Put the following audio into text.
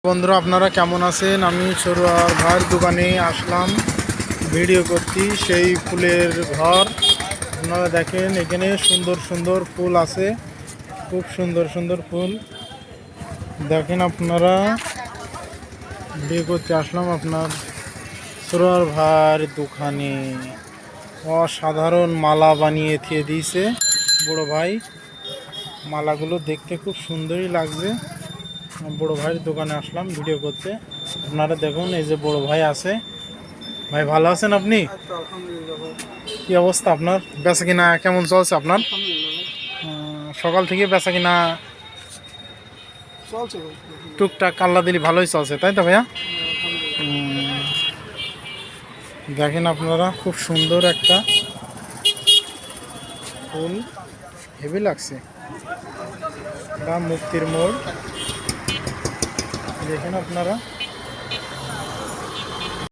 বন্ধুরা আপনারা কেমন আছেন? আমি সরোয়ার ভাইয়ের দোকানে আসলাম ভিডিও করতে। সেই ফুলের ঘর আপনারা দেখেন, এখানে সুন্দর সুন্দর ফুল আছে, খুব সুন্দর সুন্দর ফুল দেখেন। আপনারা ভিডিও করতে আসলাম আপনার সরোয়ার ভাইয়ের দোকানে। অসাধারণ মালা বানিয়ে দিয়ে দিয়েছে বড় ভাই। মালাগুলো দেখতে খুব সুন্দরই লাগছে। বড় ভাইয়ের দোকানে আসলাম ভিডিও করতে। আপনারা দেখুন, এই যে বড় ভাই আছে। ভাই ভালো আছেন আপনি? কি অবস্থা আপনার? বেচা কিনা কেমন চলছে আপনার? সকাল থেকে বেচা কিনা টুকটাক আল্লাহ দিলি ভালোই চলছে, তাই তো ভাইয়া? দেখেন আপনারা, খুব সুন্দর একটা ফুল, হেভি লাগছে। এটা মুক্তির মোড়, দেখেন আপনারা।